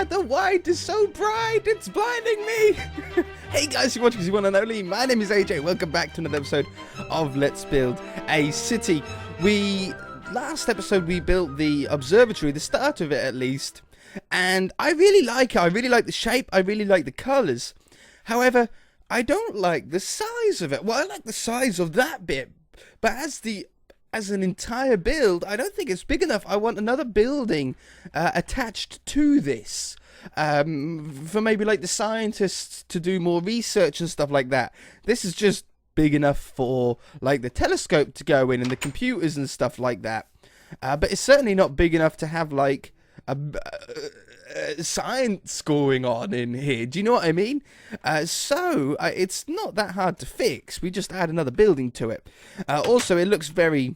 The white is so bright, it's blinding me. Hey guys, you're watching the one and only. My name is AJ. Welcome back to another episode of Let's Build a City. Last episode we built the observatory, the start of it at least, and I really like it. I really like the shape. I really like the colours. However, I don't like the size of it. Well, I like the size of that bit, but as an entire build, I don't think it's big enough. I want another building attached to this for maybe like the scientists to do more research and stuff like that. This is just big enough for like the telescope to go in and the computers and stuff like that. But it's certainly not big enough to have like a science going on in here. Do you know what I mean? So it's not that hard to fix. We just add another building to it. Also, it looks very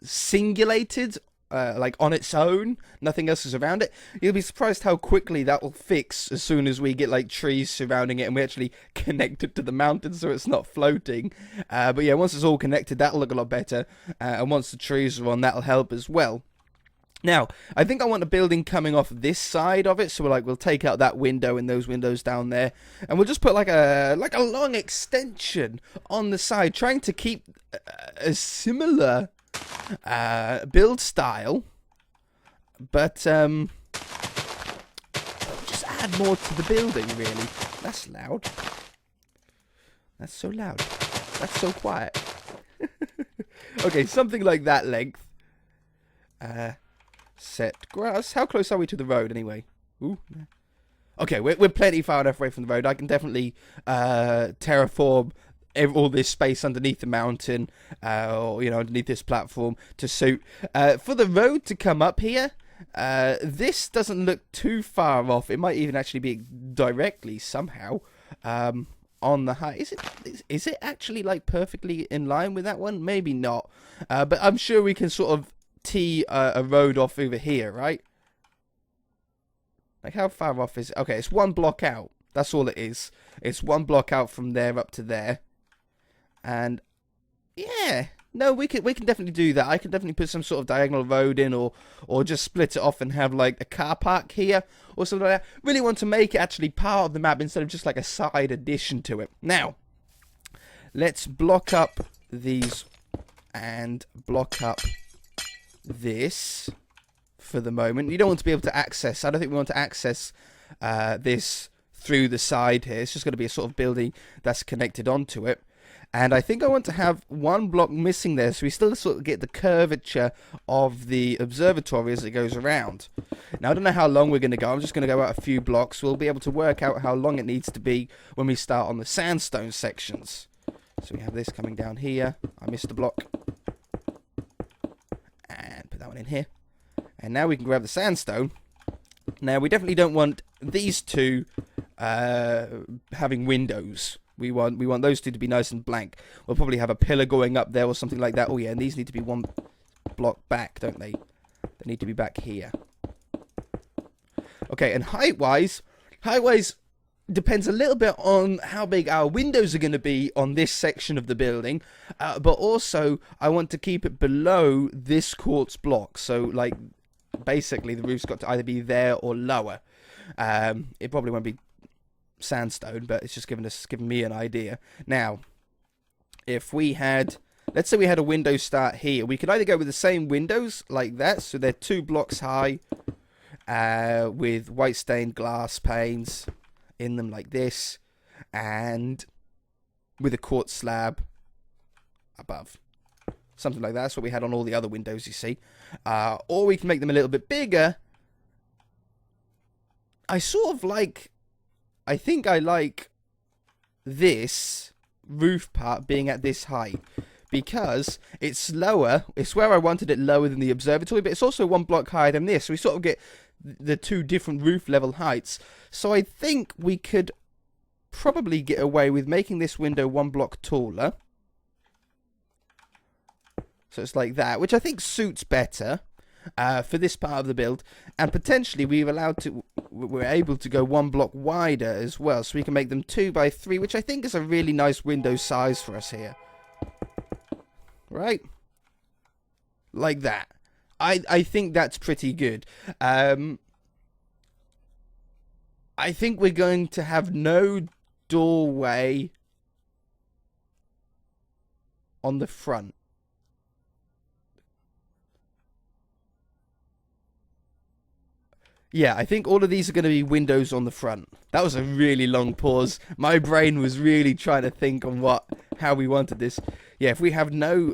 singulated, like on its own. Nothing else is around it. You'll be surprised how quickly that will fix as soon as we get like trees surrounding it and we actually connect it to the mountain so it's not floating. But yeah, once it's all connected, that'll look a lot better. And once the trees are on, that'll help as well. Now, I think I want a building coming off this side of it, so we'll take out that window and those windows down there, and we'll just put like a long extension on the side, trying to keep a similar build style, but just add more to the building. Really, that's loud. That's so loud. That's so quiet. Okay, something like that length. Set grass. How close are we to the road anyway? Ooh. Okay, we're plenty far enough away from the road. I can definitely terraform all this space underneath the mountain, or underneath this platform to suit. For the road to come up here, this doesn't look too far off. It might even actually be directly somehow on the height. Is it actually like perfectly in line with that one? Maybe not. But I'm sure we can sort of tee a road off over here, right? Like, how far off is it? Okay, it's one block out. That's all it is. It's one block out from there up to there. And yeah, no, we can definitely do that. I can definitely put some sort of diagonal road in, or just split it off and have like a car park here or something like that. Really want to make it actually part of the map instead of just like a side addition to it. Now, let's block up these and block up this for the moment. You don't want to be able to access. I don't think we want to access this through the side here. It's just going to be a sort of building that's connected onto it. And I think I want to have one block missing there, so we still sort of get the curvature of the observatory as it goes around. Now, I don't know how long we're going to go. I'm just going to go out a few blocks. We'll be able to work out how long it needs to be when we start on the sandstone sections. So we have this coming down here. I missed a block. And put that one in here. And now we can grab the sandstone. Now, we definitely don't want these two having windows. We want those two to be nice and blank. We'll probably have a pillar going up there or something like that. Oh yeah, and these need to be one block back, don't they? They need to be back here. Okay, and height-wise depends a little bit on how big our windows are going to be on this section of the building. But also, I want to keep it below this quartz block. So, like, basically, the roof's got to either be there or lower. It probably won't be sandstone, but it's just giving me an idea. Now, if we had, let's say we had a window start here, we could either go with the same windows like that, so they're 2 blocks high, with white stained glass panes in them like this, and with a quartz slab above, something like that. That's what we had on all the other windows, you see. Or we can make them a little bit bigger. I think I like this roof part being at this height, because it's lower. It's where I wanted it lower than the observatory, but it's also 1 block higher than this. So we sort of get the 2 different roof level heights. So I think we could probably get away with making this window 1 block taller. So it's like that, which I think suits better for this part of the build. And potentially we're able to go 1 block wider as well, so we can make them 2 by 3, which I think is a really nice window size for us here. Right? Like that. I think that's pretty good. I think we're going to have no doorway on the front. Yeah, I think all of these are going to be windows on the front. That was a really long pause. My brain was really trying to think on how we wanted this. Yeah, if we have no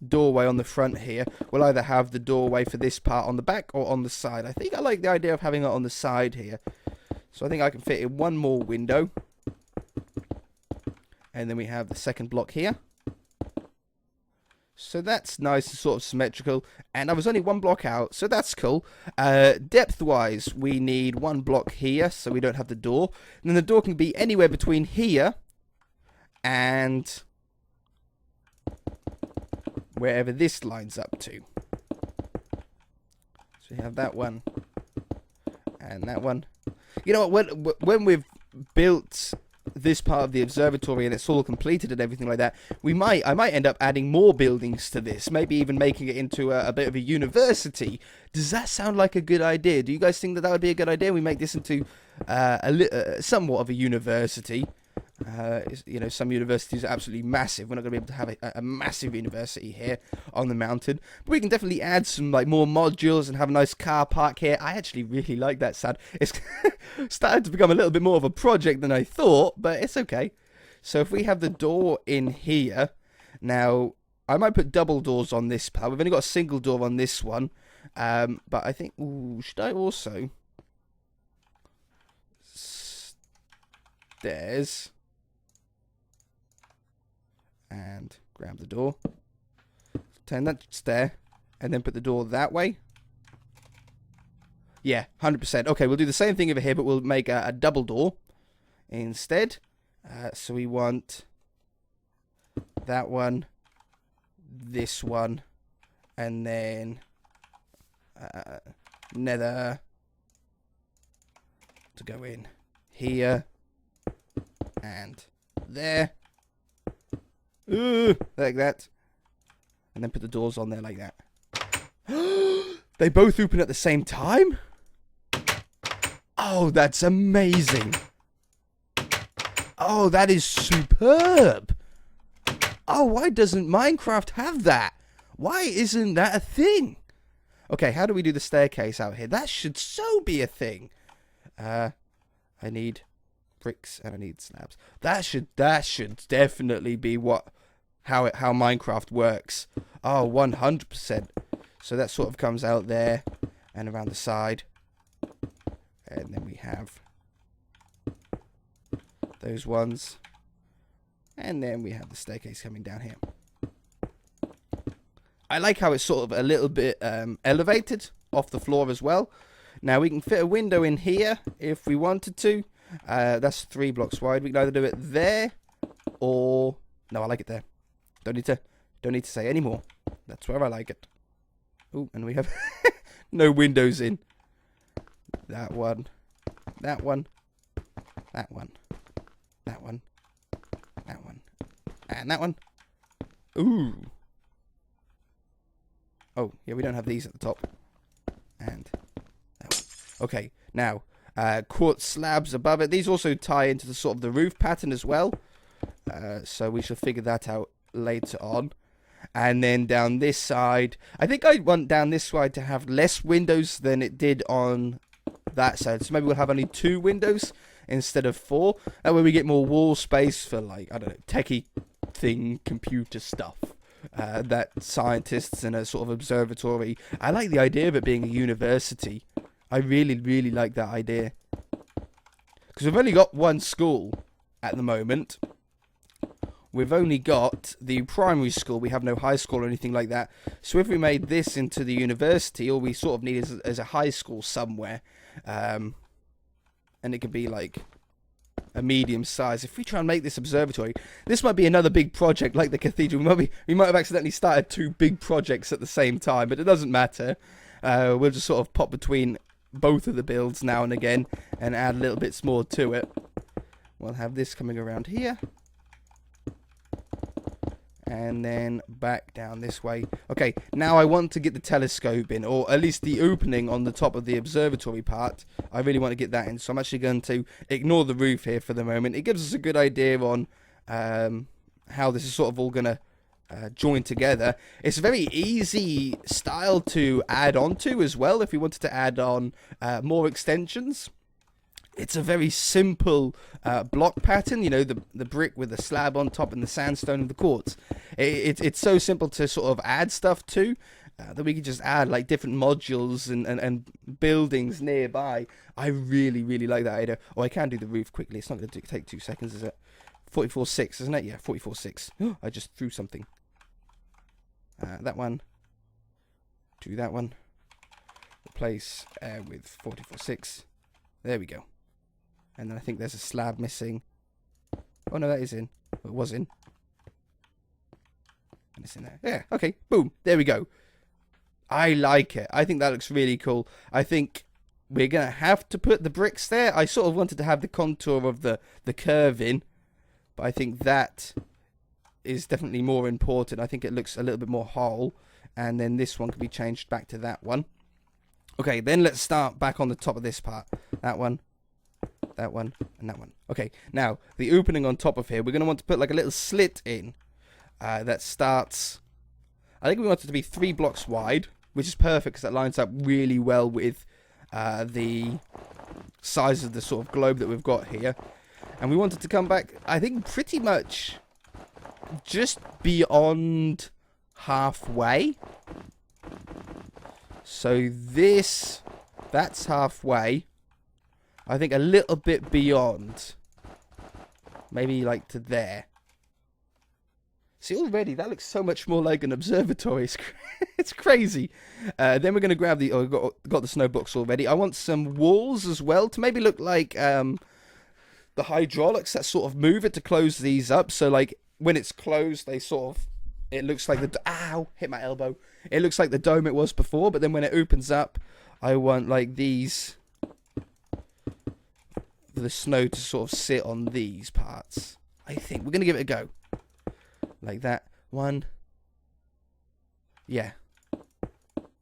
doorway on the front here, we'll either have the doorway for this part on the back or on the side. I think I like the idea of having it on the side here. So I think I can fit in one more window. And then we have the second block here. So that's nice and sort of symmetrical. And I was only one block out, so that's cool. Depth-wise, we need one block here, so we don't have the door. And then the door can be anywhere between here and wherever this lines up to. So we have that one and that one. You know what, when we've built this part of the observatory and it's all completed and everything like that, I might end up adding more buildings to this, maybe even making it into a bit of a university. Does that sound like a good idea? Do you guys think that would be a good idea? We make this into somewhat of a university. You know, some universities are absolutely massive. We're not going to be able to have a massive university here on the mountain, but we can definitely add some like more modules and have a nice car park here. I actually really like that sound. It's started to become a little bit more of a project than I thought, but it's okay. So if we have the door in here, now I might put double doors on this part. We've only got a single door on this one, but I think, ooh, should I also stairs? And grab the door, turn that stair, and then put the door that way. Yeah, 100%. Okay, we'll do the same thing over here, but we'll make a double door instead. So we want that one, this one, and then nether to go in here and there. Like that. And then put the doors on there like that. They both open at the same time? Oh, that's amazing. Oh, that is superb. Oh, why doesn't Minecraft have that? Why isn't that a thing? Okay, how do we do the staircase out here? That should so be a thing. I need bricks and I need slabs. That should definitely be how Minecraft works. Oh, 100%. So that sort of comes out there and around the side, and then we have those ones, and then we have the staircase coming down here. I like how it's sort of a little bit elevated off the floor as well. Now we can fit a window in here if we wanted to. That's 3 blocks wide. We can either do it there or no, I like it there. Don't need to say any more. That's where I like it. Oh, and we have no windows in. That one. That one. That one. That one. That one. And that one. Ooh. Oh, yeah, we don't have these at the top. And that one. Okay, now quartz slabs above it. These also tie into the sort of the roof pattern as well. So we shall figure that out later on. And then down this side, I think I want down this side to have less windows than it did on that side. So maybe we'll have only 2 windows instead of 4. That way we get more wall space for, like, I don't know, techie thing, computer stuff. That scientists in a sort of observatory. I like the idea of it being a university. I really, really like that idea. Because we've only got one school at the moment. We've only got the primary school. We have no high school or anything like that. So if we made this into the university, all we sort of need is a high school somewhere. And it could be like a medium size. If we try and make this observatory, this might be another big project like the cathedral. We might have accidentally started 2 big projects at the same time, but it doesn't matter. We'll just sort of pop between both of the builds now and again and add little bits more to it. We'll have this coming around here. And then back down this way. Okay, now I want to get the telescope in, or at least the opening on the top of the observatory part. I really want to get that in, so I'm actually going to ignore the roof here for the moment. It gives us a good idea on how this is sort of all going to join together. It's a very easy style to add on to as well, if we wanted to add on more extensions. It's a very simple block pattern, you know, the brick with the slab on top and the sandstone and the quartz. It's so simple to sort of add stuff to that we can just add like different modules and buildings nearby. I really, really like that idea. Oh, I can do the roof quickly. It's not going to take 2 seconds, is it? 44.6, isn't it? Yeah, 44.6. I just threw something. That one. Do that one. Replace with 44.6. There we go. And then I think there's a slab missing. Oh, no, that is in. It was in. And it's in there. Yeah, okay. Boom. There we go. I like it. I think that looks really cool. I think we're going to have to put the bricks there. I sort of wanted to have the contour of the curve in. But I think that is definitely more important. I think it looks a little bit more whole. And then this one can be changed back to that one. Okay, then let's start back on the top of this part. That one. That one, and that one. Okay, now, the opening on top of here, we're going to want to put like a little slit in that starts... I think we want it to be 3 blocks wide, which is perfect because that lines up really well with the size of the sort of globe that we've got here. And we want it to come back, I think, pretty much just beyond halfway. So that's halfway. I think a little bit beyond. Maybe like to there. See, already that looks so much more like an observatory. It's crazy. Then we're going to grab the... Oh, got the snow blocks already. I want some walls as well to maybe look like the hydraulics that sort of move it to close these up. So like when it's closed, they sort of... It looks like the... Ow! Hit my elbow. It looks like the dome it was before. But then when it opens up, I want like these... the snow to sort of sit on these parts. I think we're going to give it a go. Like that. One. Yeah.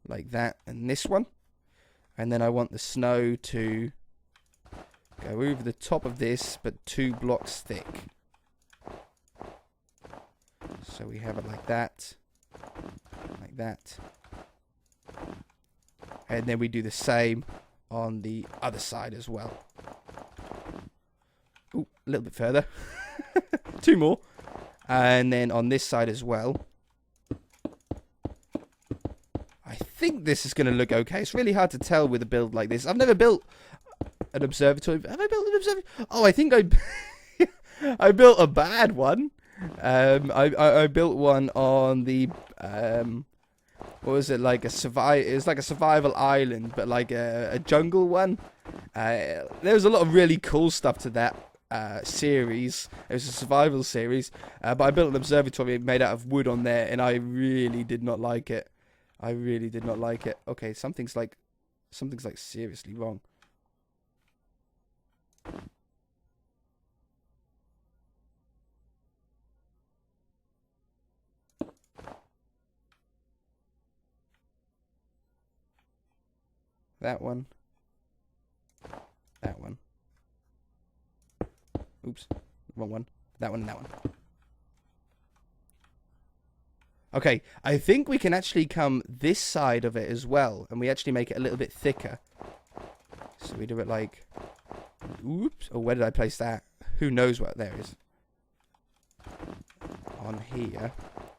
Like that. And this one. And then I want the snow to go over the top of this, but 2 blocks thick. So we have it like that. Like that. And then we do the same on the other side as well. Ooh, a little bit further. 2 more. And then on this side as well. I think this is going to look okay. It's really hard to tell with a build like this. I've never built an observatory. Have I built an observatory? Oh, I think I built a bad one. I built one on the... what was it, like a it was like a survival island, but like a jungle one. There was a lot of really cool stuff to that series. It was a survival series, but I built an observatory made out of wood on there, and I really did not like it. I really did not like it. Okay, something's like seriously wrong. That one. That one. Oops. Wrong one. That one and that one. Okay, I think we can actually come this side of it as well, and we actually make it a little bit thicker. So we do it like... Oops. Oh, where did I place that? Who knows what there is. On here.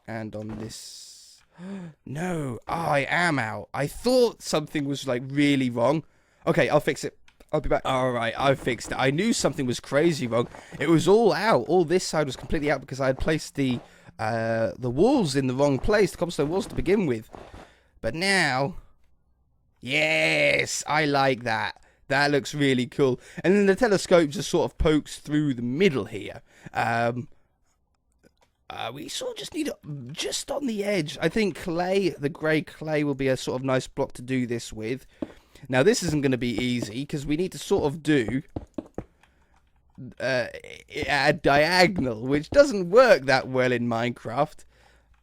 And on this... No. Oh, I am out. I thought something was like really wrong. Okay, I'll fix it. I'll be back. Alright, I fixed it. I knew something was crazy wrong. It was all out. All this side was completely out because I had placed the walls in the wrong place, the cobblestone walls to begin with. But now... Yes! I like that. That looks really cool. And then the telescope just sort of pokes through the middle here. We sort of just need it just on the edge. I think clay, the grey clay, will be a sort of nice block to do this with. Now, this isn't going to be easy, because we need to sort of do a diagonal, which doesn't work that well in Minecraft.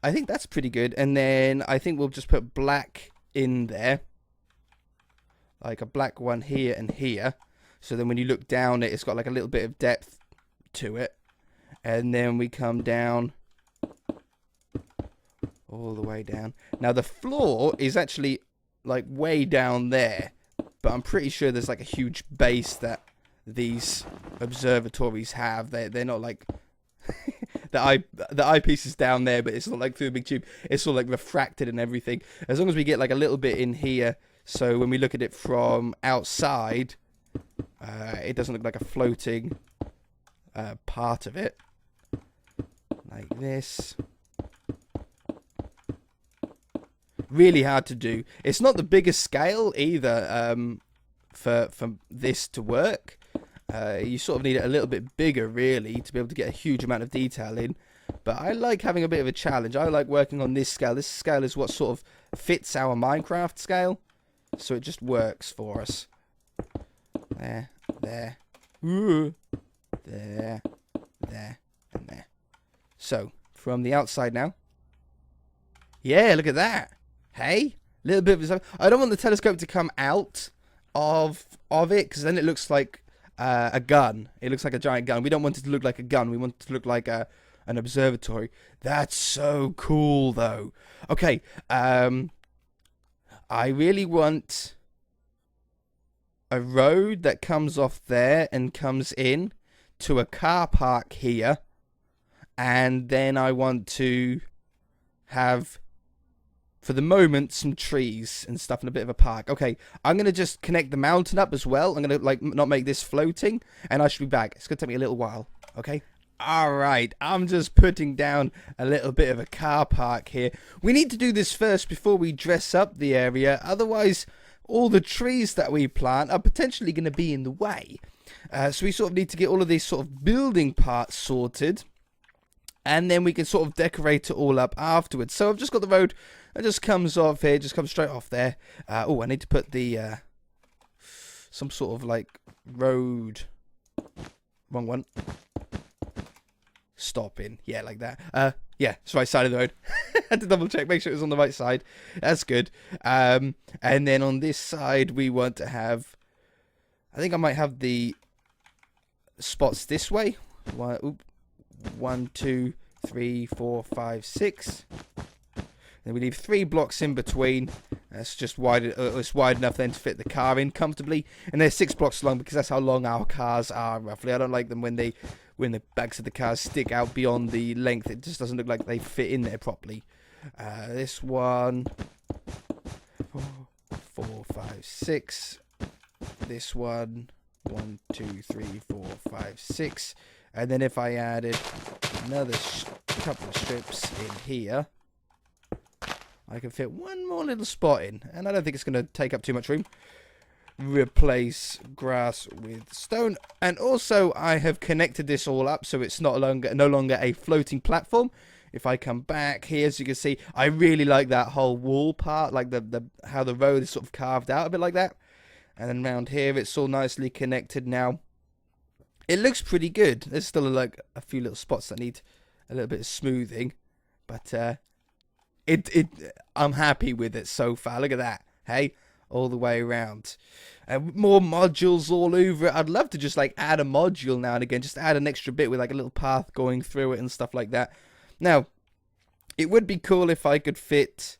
I think that's pretty good. And then I think we'll just put black in there. Like a black one here and here. So then when you look down it, it's got like a little bit of depth to it. And then we come down all the way down. Now the floor is actually like way down there. But I'm pretty sure there's like a huge base that these observatories have. They're not like... the eyepiece is down there, but it's not like through a big tube. It's all like refracted and everything. As long as we get like a little bit in here, so when we look at it from outside, it doesn't look like a floating part of it. Like this. Really hard to do. It's not the biggest scale either for this to work. You sort of need it a little bit bigger, really, to be able to get a huge amount of detail in. But I like having a bit of a challenge. I like working on this scale. This scale is what sort of fits our Minecraft scale. So it just works for us. There, there, there, there, and there. So, from the outside now. Yeah, look at that. Hey, little bit of... I don't want the telescope to come out of it, because then it looks like... a gun. It looks like a giant gun. We don't want it to look like a gun. We want it to look like an observatory. That's so cool, though. Okay. I really want a road that comes off there and comes in to a car park here. And then I want to have... for the moment, some trees and stuff and a bit of a park. Okay, I'm going to just connect the mountain up as well. I'm going to, like, not make this floating. And I should be back. It's going to take me a little while. Okay? Alright, I'm just putting down a little bit of a car park here. We need to do this first before we dress up the area. Otherwise, all the trees that we plant are potentially going to be in the way. So we sort of need to get all of these sort of building parts sorted. And then we can sort of decorate it all up afterwards. So I've just got the road that just comes off here. Just comes straight off there. Oh, I need to put the... some sort of like road... Wrong one. Stop in. Yeah, like that. Yeah, it's right side of the road. I had to double check, make sure it was on the right side. That's good. And then on this side, we want to have... I think I might have the spots this way. One, 2, 3, 4, 5, 6. Then we leave 3 blocks in between. That's just wide. It's wide enough then to fit the car in comfortably. And they're 6 blocks long because that's how long our cars are roughly. I don't like them when the backs of the cars stick out beyond the length. It just doesn't look like they fit in there properly. This one, 4, 5, 6. This one, 1, 2, 3, 4, 5, 6. And then if I added another couple of strips in here, I can fit one more little spot in. And I don't think it's going to take up too much room. Replace grass with stone. And also I have connected this all up so it's no longer a floating platform. If I come back here, as you can see, I really like that whole wall part, like how the road is sort of carved out a bit like that. And then around here it's all nicely connected now. It looks pretty good. There's still like a few little spots that need a little bit of smoothing, but I'm happy with it so far. Look at that, hey, all the way around, and more modules all over it. I'd love to just like add a module now and again, just add an extra bit with like a little path going through it and stuff like that. Now, it would be cool if I could fit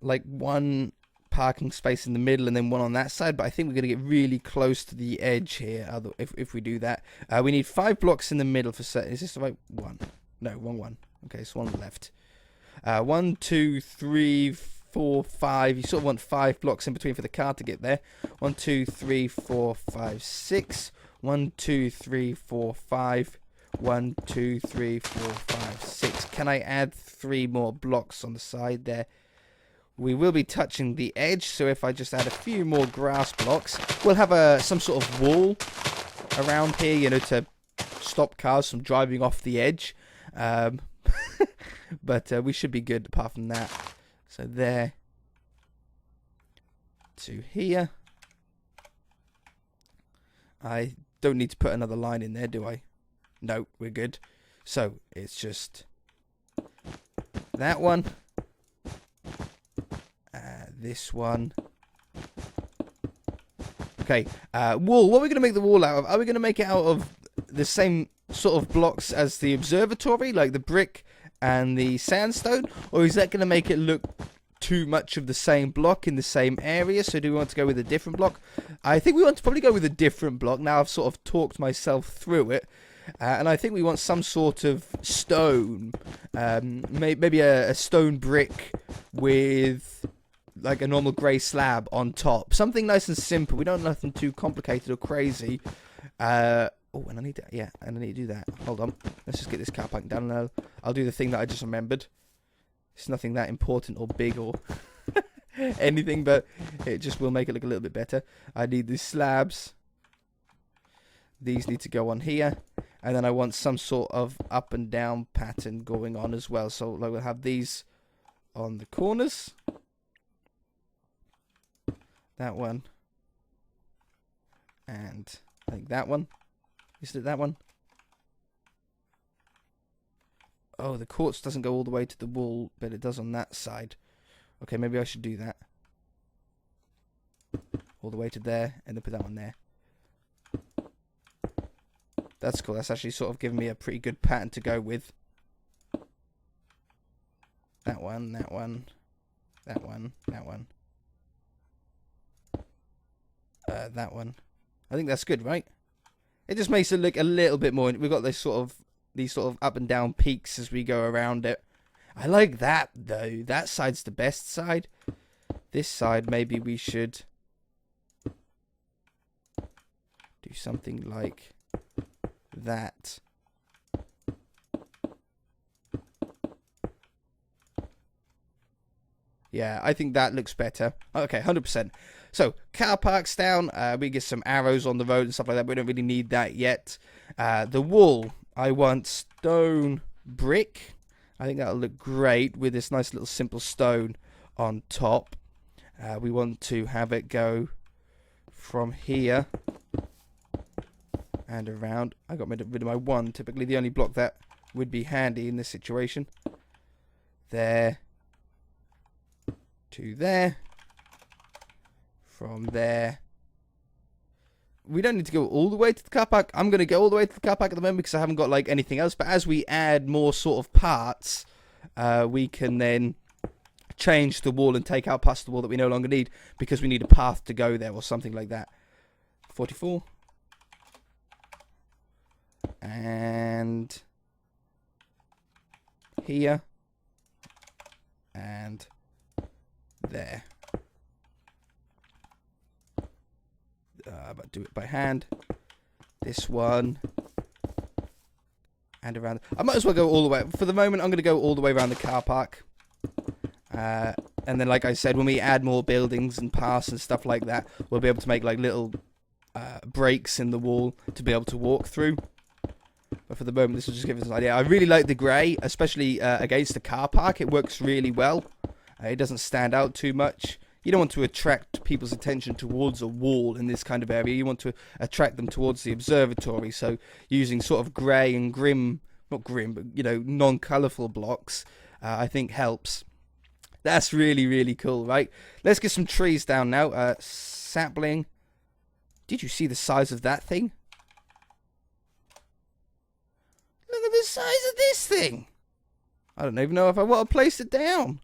like one parking space in the middle and then one on that side, but I think we're going to get really close to the edge here if we do that. We need 5 blocks in the middle for set. Is this the right one? No, wrong one. Okay, so one left. 1, 2, 3, 4, 5. You sort of want 5 blocks in between for the car to get there. 1, 2, 3, 4, 5, 6. 1, 2, 3, 4, 5. 1, 2, 3, 4, 5, 6. Can I add 3 more blocks on the side there? We will be touching the edge, so if I just add a few more grass blocks, we'll have some sort of wall around here, you know, to stop cars from driving off the edge. But we should be good apart from that. So there to here. I don't need to put another line in there, do I? No, we're good. So it's just that one, this one. Okay, wall. What are we going to make the wall out of? Are we going to make it out of the same sort of blocks as the observatory, like the brick and the sandstone? Or is that going to make it look too much of the same block in the same area? So do we want to go with a different block? I think we want to probably go with a different block. Now I've sort of talked myself through it. And I think we want some sort of stone. Maybe a stone brick with like a normal grey slab on top. Something nice and simple. We don't want nothing too complicated or crazy. Oh, and I need to, yeah, and I need to do that. Hold on. Let's just get this car park down and I'll do the thing that I just remembered. It's nothing that important or big or anything, but it just will make it look a little bit better. I need these slabs. These need to go on here. And then I want some sort of up and down pattern going on as well. So like, we'll have these on the corners. That one. And I think that one. Is it that one? Oh, the quartz doesn't go all the way to the wall, but it does on that side. Okay, maybe I should do that. All the way to there, and then put that one there. That's cool. That's actually sort of giving me a pretty good pattern to go with. That one, that one, that one, that one. That one. I think that's good, right? It just makes it look a little bit more. We've got these sort of up and down peaks as we go around it. I like that though. That side's the best side. This side, maybe we should do something like that. Yeah, I think that looks better. Okay, 100%. So, car parks down. We get some arrows on the road and stuff like that. We don't really need that yet. The wall. I want stone brick. I think that'll look great with this nice little simple stone on top. We want to have it go from here and around. I got rid of my one. Typically the only block that would be handy in this situation. There to there. From there. We don't need to go all the way to the car park. I'm going to go all the way to the car park at the moment because I haven't got like anything else. But as we add more sort of parts, we can then change the wall and take out parts of the wall that we no longer need because we need a path to go there or something like that. 44. And here. And there. But do it by hand. This one. And around. I might as well go all the way. For the moment, I'm going to go all the way around the car park. And then, like I said, when we add more buildings and paths and stuff like that, we'll be able to make like little breaks in the wall to be able to walk through. But for the moment, this will just give us an idea. I really like the grey, especially against the car park. It works really well. It doesn't stand out too much. You don't want to attract people's attention towards a wall in this kind of area. You want to attract them towards the observatory. So using sort of grey and grim, not grim, but, you know, non-colourful blocks, I think helps. That's really, really cool, right? Let's get some trees down now. Sapling. Did you see the size of that thing? Look at the size of this thing. I don't even know if I want to place it down.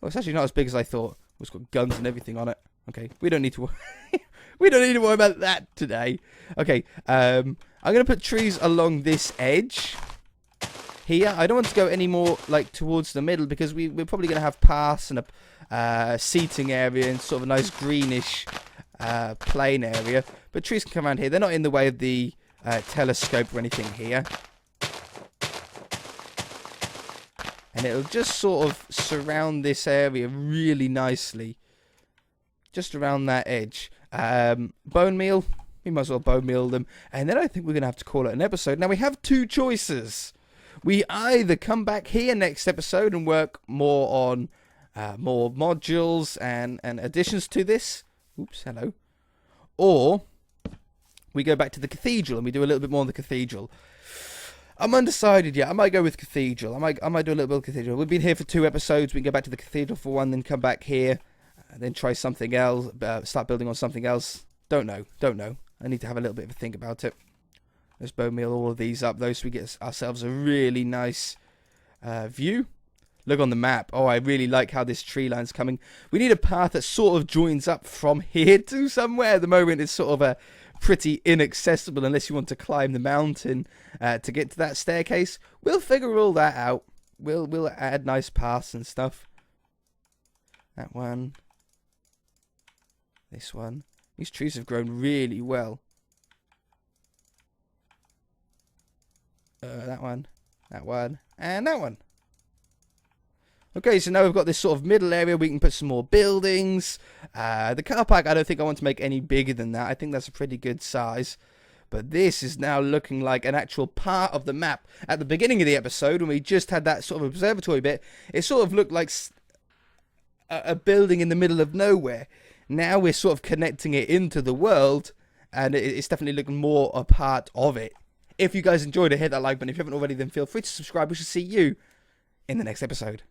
Well, it's actually not as big as I thought. It's got guns and everything on it. Okay, we don't need to. We don't need to worry about that today. Okay, I'm gonna put trees along this edge here. I don't want to go any more like towards the middle because we're probably gonna have paths and a seating area and sort of a nice greenish plain area. But trees can come around here. They're not in the way of the telescope or anything here. And it'll just sort of surround this area really nicely. Just around that edge. Bone meal. We might as well bone meal them. And then I think we're going to have to call it an episode. Now we have two choices. We either come back here next episode and work more on more modules and additions to this. Oops, hello. Or we go back to the cathedral and we do a little bit more on the cathedral. I'm undecided yet. I might go with cathedral. I might do a little bit of cathedral. We've been here for 2 episodes. We can go back to the cathedral for 1, then come back here, and then try something else. Start building on something else. Don't know. I need to have a little bit of a think about it. Let's bone meal all of these up, though, so we get ourselves a really nice view. Look on the map. Oh, I really like how this tree line's coming. We need a path that sort of joins up from here to somewhere. At the moment, it's sort of a pretty inaccessible unless you want to climb the mountain to get to that staircase. We'll figure all that out. We'll add nice paths and stuff. That one. This one. These trees have grown really well. That one, and that one. Okay, so now we've got this sort of middle area. We can put some more buildings. The car park, I don't think I want to make any bigger than that. I think that's a pretty good size. But this is now looking like an actual part of the map. At the beginning of the episode, when we just had that sort of observatory bit, it sort of looked like a building in the middle of nowhere. Now we're sort of connecting it into the world, and it's definitely looking more a part of it. If you guys enjoyed it, hit that like button. If you haven't already, then feel free to subscribe. We shall see you in the next episode.